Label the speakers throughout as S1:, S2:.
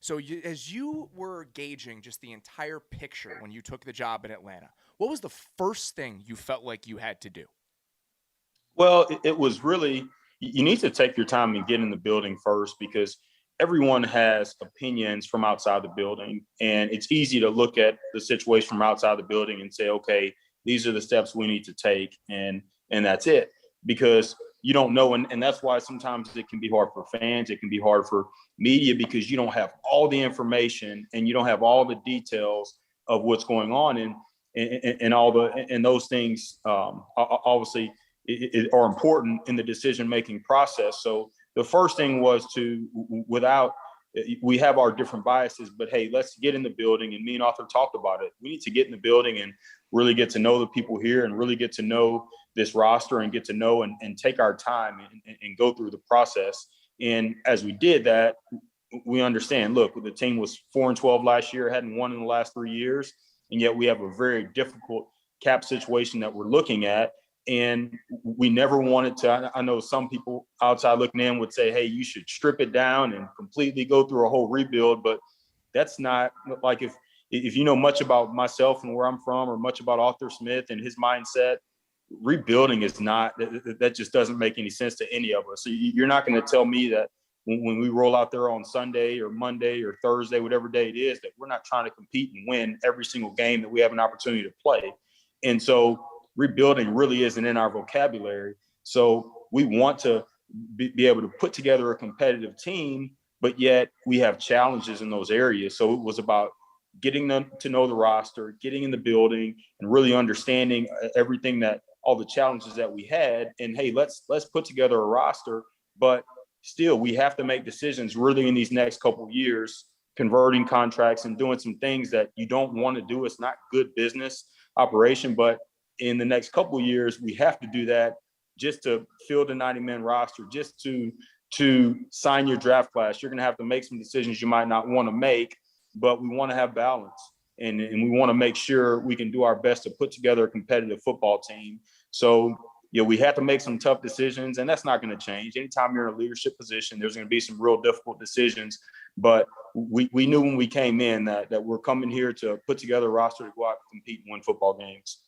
S1: So as you were gauging just the entire picture when you took the job in Atlanta, what was the first thing you felt like you had to do?
S2: Well, it was really, you need to take your time and get in the building first because everyone has opinions from outside the building. And it's easy to look at the situation from outside the building and say, okay, these are the steps we need to take. And that's it, because you don't know. And that's why sometimes it can be hard for fans. It can be hard for media because you don't have all the information and you don't have all the details of what's going on. And all the, and those things obviously are important in the decision-making process. So the first thing was to, without, we have our different biases, but hey, let's get in the building. And me and Arthur talked about it. We need to get in the building and really get to know the people here and really get to know this roster and get to know and take our time and go through the process. And as we did that, we understand, look, the team was 4-12 last year, hadn't won in the last 3 years. And yet we have a very difficult cap situation that we're looking at. And we never wanted to, I know some people outside looking in would say, hey, you should strip it down and completely go through a whole rebuild. But that's not, like, if you know much about myself and where I'm from, or much about Arthur Smith and his mindset, rebuilding is not, that just doesn't make any sense to any of us. So you're not going to tell me that when we roll out there on Sunday or Monday or Thursday, whatever day it is, that we're not trying to compete and win every single game that we have an opportunity to play. And so rebuilding really isn't in our vocabulary. So we want to be able to put together a competitive team, but yet we have challenges in those areas. So it was about getting them to know the roster, getting in the building, and really understanding everything, that all the challenges that we had. And hey, let's put together a roster, but still we have to make decisions really in these next couple of years, converting contracts and doing some things that you don't want to do. It's not good business operation, but in the next couple of years, we have to do that just to fill the 90-man roster, just to sign your draft class. You're going to have to make some decisions you might not want to make, but we want to have balance. And we want to make sure we can do our best to put together a competitive football team. So, we have to make some tough decisions, and that's not going to change. Anytime you're in a leadership position, there's going to be some real difficult decisions. But we knew when we came in that we're coming here to put together a roster to go out and compete and win football games.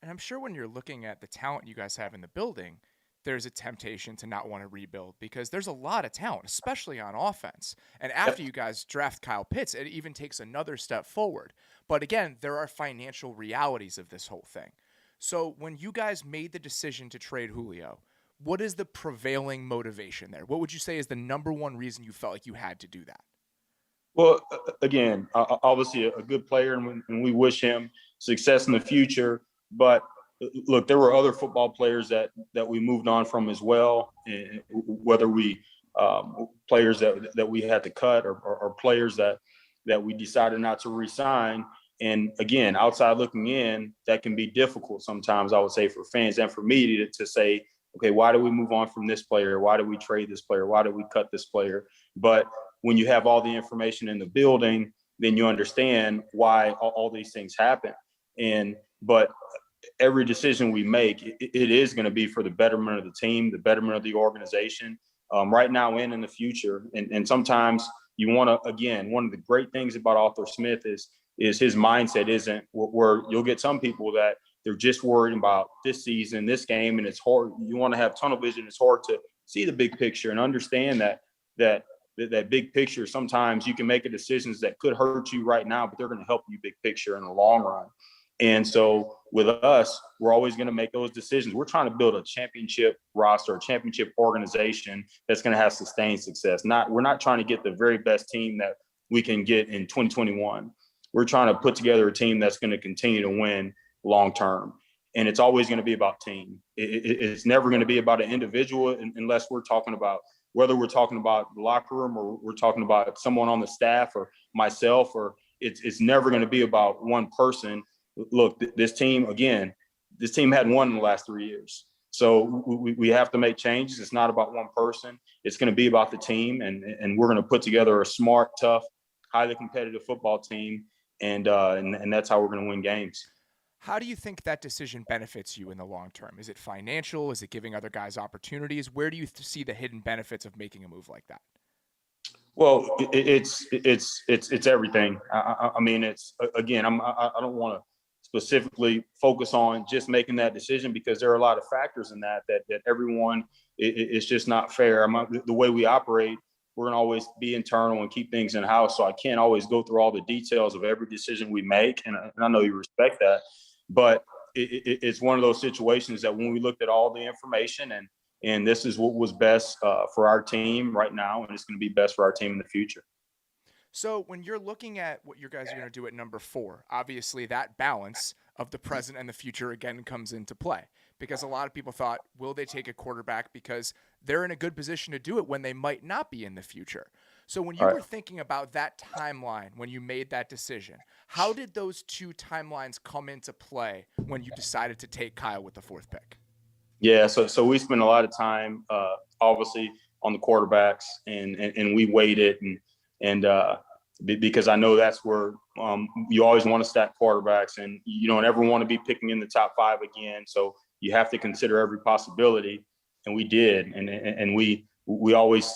S1: And I'm sure when you're looking at the talent you guys have in the building, there's a temptation to not want to rebuild because there's a lot of talent, especially on offense. And after you guys draft Kyle Pitts, it even takes another step forward. But again, there are financial realities of this whole thing. So when you guys made the decision to trade Julio, what is the prevailing motivation there? What would you say is the number one reason you felt like you had to do that?
S2: Well, again, obviously a good player, and we wish him success in the future. But look, there were other football players that we moved on from as well, and whether we players that we had to cut or players that we decided not to re-sign. And again, outside looking in, that can be difficult sometimes, I would say, for fans and for media to say, okay, why do we move on from this player? Why do we trade this player? Why do we cut this player? But when you have all the information in the building, then you understand why all these things happen. But every decision we make, it is going to be for the betterment of the team, the betterment of the organization, right now and in the future. And sometimes you want to, again, one of the great things about Arthur Smith is his mindset isn't where you'll get some people that they're just worried about this season, this game, and it's hard. You want to have tunnel vision. It's hard to see the big picture and understand that big picture. Sometimes you can make decisions that could hurt you right now, but they're going to help you big picture in the long run. And so with us, we're always going to make those decisions. We're trying to build a championship roster, a championship organization that's going to have sustained success. We're not trying to get the very best team that we can get in 2021. We're trying to put together a team that's going to continue to win long term. And it's always going to be about team. It's never going to be about an individual unless we're talking about, whether we're talking about the locker room or we're talking about someone on the staff or myself, or it's never going to be about one person. Look, this team hadn't won in the last 3 years. So we have to make changes. It's not about one person. It's going to be about the team. And we're going to put together a smart, tough, highly competitive football team. And that's how we're going to win games.
S1: How do you think that decision benefits you in the long term? Is it financial? Is it giving other guys opportunities? Where do you see the hidden benefits of making a move like that?
S2: Well, it's everything. I mean, it's again. I don't want to specifically focus on just making that decision because there are a lot of factors in that everyone it's just not fair. The way we operate, we're gonna always be internal and keep things in house. So I can't always go through all the details of every decision we make, and I know you respect that, but it's one of those situations that when we looked at all the information and this is what was best for our team right now, and it's going to be best for our team in the future.
S1: So when you're looking at what you guys are going to do at number 4, obviously that balance of the present and the future again comes into play because a lot of people thought, will they take a quarterback because they're in a good position to do it when they might not be in the future. So when you were thinking about that timeline, when you made that decision, how did those two timelines come into play when you decided to take Kyle with the 4th pick?
S2: Yeah, so we spent a lot of time, obviously, on the quarterbacks, and we waited, and because I know that's where you always want to stack quarterbacks, and you don't ever want to be picking in the top 5 again. So you have to consider every possibility, and we did, and we always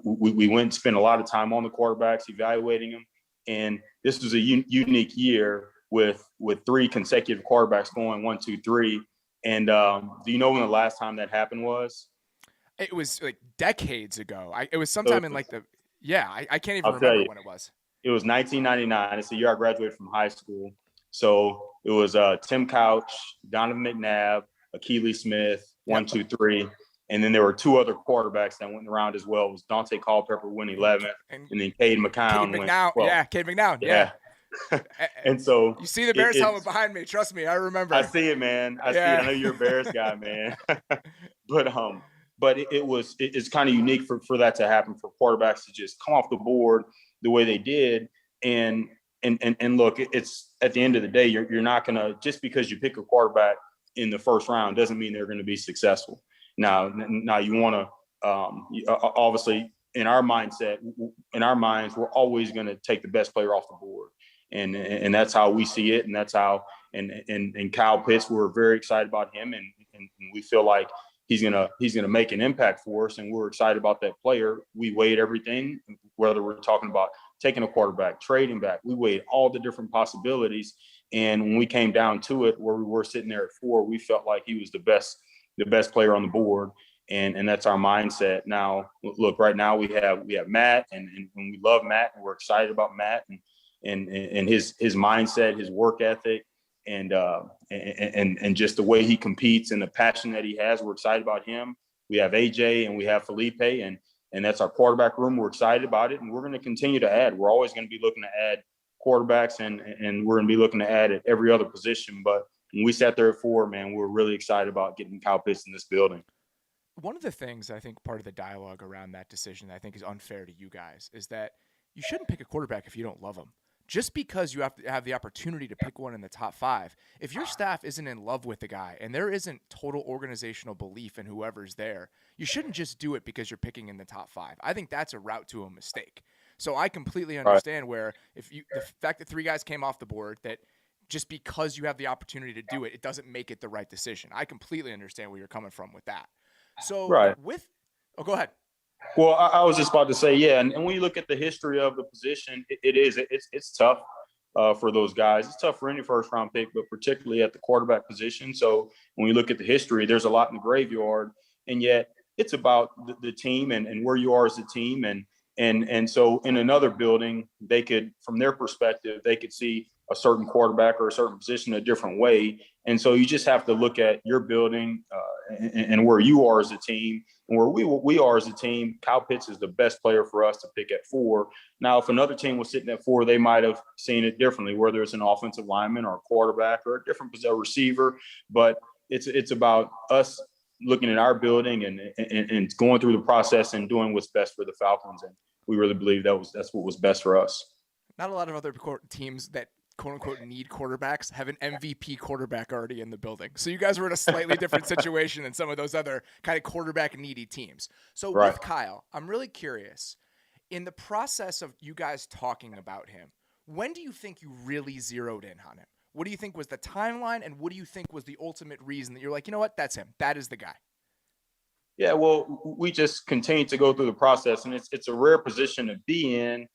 S2: we went and spent a lot of time on the quarterbacks, evaluating them, and this was a unique year with 3 consecutive quarterbacks going 1, 2, 3. And do you know when the last time that happened was?
S1: It was like decades ago. It was sometime in like I can't even remember when it was.
S2: It was 1999. It's the year I graduated from high school. So it was Tim Couch, Donovan McNabb, Akili Smith, 1, 2, 3. And then there were 2 other quarterbacks that went around as well. It was Dante Culpepper went 11th, and then Cade McNown went 12th.
S1: Yeah, Cade McNown. Yeah.
S2: And so
S1: you see the Bears helmet behind me. Trust me, I remember.
S2: I see it, man. I see it. I know you're a Bears guy, man. But it's kind of unique for that to happen, for quarterbacks to just come off the board the way they did. And look, it's at the end of the day, you're not gonna, just because you pick a quarterback in the first round doesn't mean they're going to be successful. Now you want to obviously in our minds, we're always going to take the best player off the board. And that's how we see it. And that's how, and Kyle Pitts, we're very excited about him. And we feel like he's going to make an impact for us. And we're excited about that player. We weighed everything, whether we're talking about taking a quarterback, trading back, we weighed all the different possibilities. And when we came down to it, where we were sitting there at 4, we felt like he was the best player on the board. And that's our mindset. Now, look, right now we have Matt, and we love Matt, and we're excited about Matt and his mindset, his work ethic, and just the way he competes and the passion that he has. We're excited about him. We have AJ and we have Felipe, and that's our quarterback room. We're excited about it, and we're going to continue to add. We're always going to be looking to add quarterbacks, and we're going to be looking to add at every other position. But when we sat there at 4, man, we're really excited about getting Kyle Pitts in this building.
S1: One of the things I think part of the dialogue around that decision that I think is unfair to you guys is that you shouldn't pick a quarterback if you don't love him. Just because you have to have the opportunity to pick one in the top 5, if your staff isn't in love with the guy and there isn't total organizational belief in whoever's there, you shouldn't just do it because you're picking in the top 5. I think that's a route to a mistake. So I completely understand where the fact that 3 guys came off the board, that just because you have the opportunity to do it, it doesn't make it the right decision. I completely understand where you're coming from with that. So go ahead.
S2: Well, I was just about to say, yeah, and when you look at the history of the position, it's tough for those guys. It's tough for any first round pick, but particularly at the quarterback position. So when you look at the history, there's a lot in the graveyard, and yet it's about the team and where you are as a team. And so in another building, they could, from their perspective, they could see a certain quarterback or a certain position a different way. And so you just have to look at your building and where you are as a team, and where we are as a team. Kyle Pitts is the best player for us to pick at 4. Now, if another team was sitting at 4, they might have seen it differently, whether it's an offensive lineman or a quarterback or a different receiver. But it's about us looking at our building and going through the process and doing what's best for the Falcons. And we really believe that's what was best for us.
S1: Not a lot of other teams that quote unquote need quarterbacks have an MVP quarterback already in the building. So you guys were in a slightly different situation than some of those other kind of quarterback needy teams. So with Kyle, I'm really curious, in the process of you guys talking about him, when do you think you really zeroed in on him? What do you think was the timeline, and what do you think was the ultimate reason that you're like, you know what, that's him. That is the guy.
S2: Yeah, well, we just continue to go through the process, and it's a rare position to be in,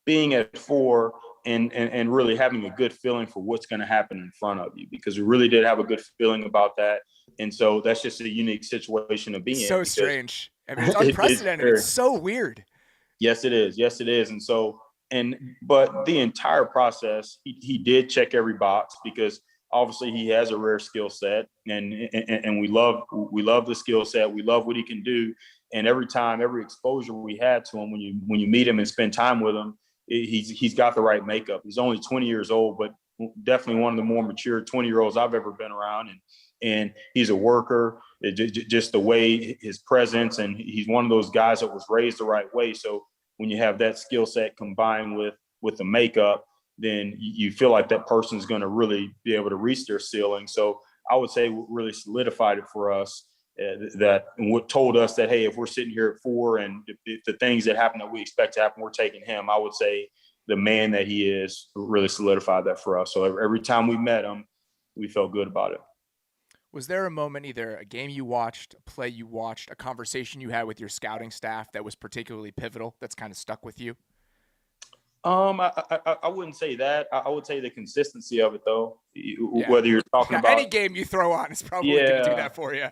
S2: being at 4 and really having a good feeling for what's going to happen in front of you, because we really did have a good feeling about that. And so that's just a unique situation to
S1: It's
S2: be in
S1: so
S2: because
S1: strange. I mean, it's
S2: it's
S1: unprecedented. It's
S2: very,
S1: so weird.
S2: yes, it is. Yes, it is. And so, but the entire process, he did check every box because obviously he has a rare skill set, and we love the skill set. We love what he can do. And every time, every exposure we had to him, when you meet him and spend time with him, he's got the right makeup. He's only 20 years old, but definitely one of the more mature 20-year-olds I've ever been around. And he's a worker. Just the way his presence, and he's one of those guys that was raised the right way. So when you have that skill set combined with the makeup, then you feel like that person's going to really be able to reach their ceiling. So I would say what really solidified it for us, that and what told us that, hey, if we're sitting here at 4 and the things that happen that we expect to happen, we're taking him. I would say the man that he is really solidified that for us. So every time we met him, we felt good about it.
S1: Was there a moment, either a game you watched, a play you watched, a conversation you had with your scouting staff that was particularly pivotal, that's kind of stuck with you?
S2: I wouldn't say that. I would say the consistency of it, though.
S1: Yeah.
S2: Whether you're talking
S1: Yeah,
S2: about,
S1: any game you throw on is probably going to do
S2: yeah,
S1: that for you.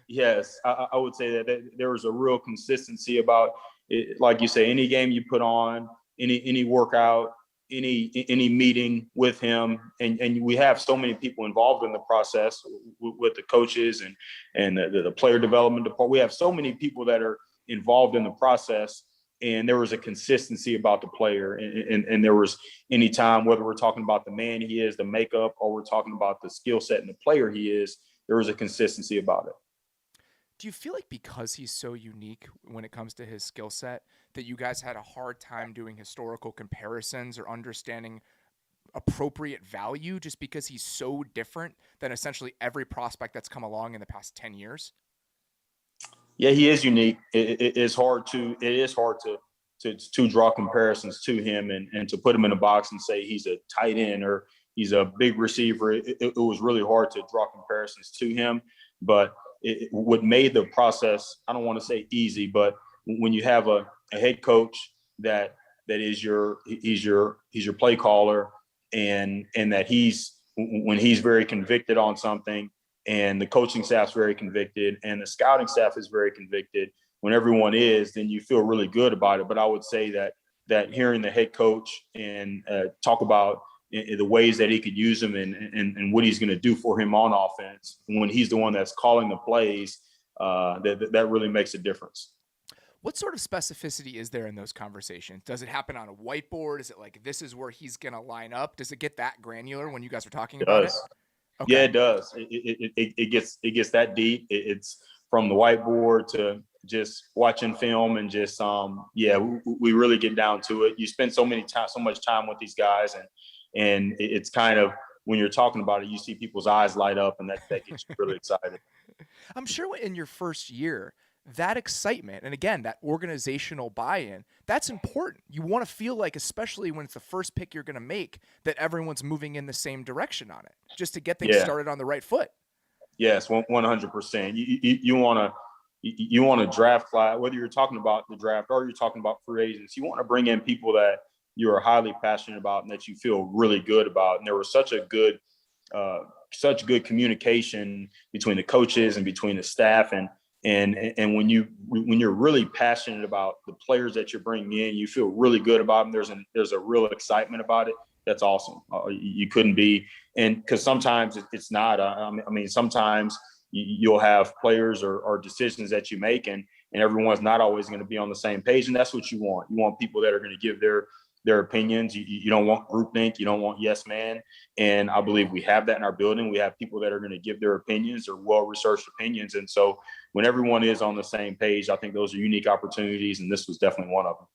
S2: yes, I would say that there was a real consistency about it. Like you say, any game you put on, any workout, any meeting with him, and we have so many people involved in the process with the coaches and the player development department. We have so many people that are involved in the process, and there was a consistency about the player, and there was any time, whether we're talking about the man he is, the makeup, or we're talking about the skill set and the player he is, there was a consistency about it.
S1: Do you feel like because he's so unique when it comes to his skill set that you guys had a hard time doing historical comparisons or understanding appropriate value just because he's so different than essentially every prospect that's come along in the past 10 years?
S2: Yeah, he is unique. It is hard to draw comparisons to him and to put him in a box and say he's a tight end or he's a big receiver. It was really hard to draw comparisons to him. But what made the process, I don't want to say easy, but when you have a head coach that is he's your play caller, and that when he's very convicted on something, and the coaching staff's very convicted, and the scouting staff is very convicted, when everyone is, then you feel really good about it. But I would say that hearing the head coach and talk about the ways that he could use him and what he's going to do for him on offense, when he's the one that's calling the plays, that really makes a difference.
S1: What sort of specificity is there in those conversations? Does it happen on a whiteboard? Is it like, this is where he's going to line up? Does it get that granular when you guys are talking about it?
S2: Okay. Yeah, it does. It gets that deep. It's from the whiteboard to just watching film and just we really get down to it. You spend so much time with these guys, and it's kind of, when you're talking about it, you see people's eyes light up, and that gets you really excited.
S1: I'm sure in your first year, that excitement, and again, that organizational buy-in, that's important. You want to feel like, especially when it's the first pick you're going to make, that everyone's moving in the same direction on it, just to get things started on the right foot.
S2: Yes, 100%. You want to draft class, whether you're talking about the draft or you're talking about free agents. You want to bring in people that you are highly passionate about and that you feel really good about. And there was such good communication between the coaches and between the staff, and when you're really passionate about the players that you're bringing in, you feel really good about them. There's a real excitement about it. That's awesome. You couldn't be, and because sometimes it's not. I mean, sometimes you'll have players or decisions that you make, and everyone's not always going to be on the same page, and that's what you want. You want people that are going to give their opinions. You don't want groupthink. You don't want yes man. And I believe we have that in our building. We have people that are going to give their opinions, or well-researched opinions. And so when everyone is on the same page, I think those are unique opportunities, and this was definitely one of them.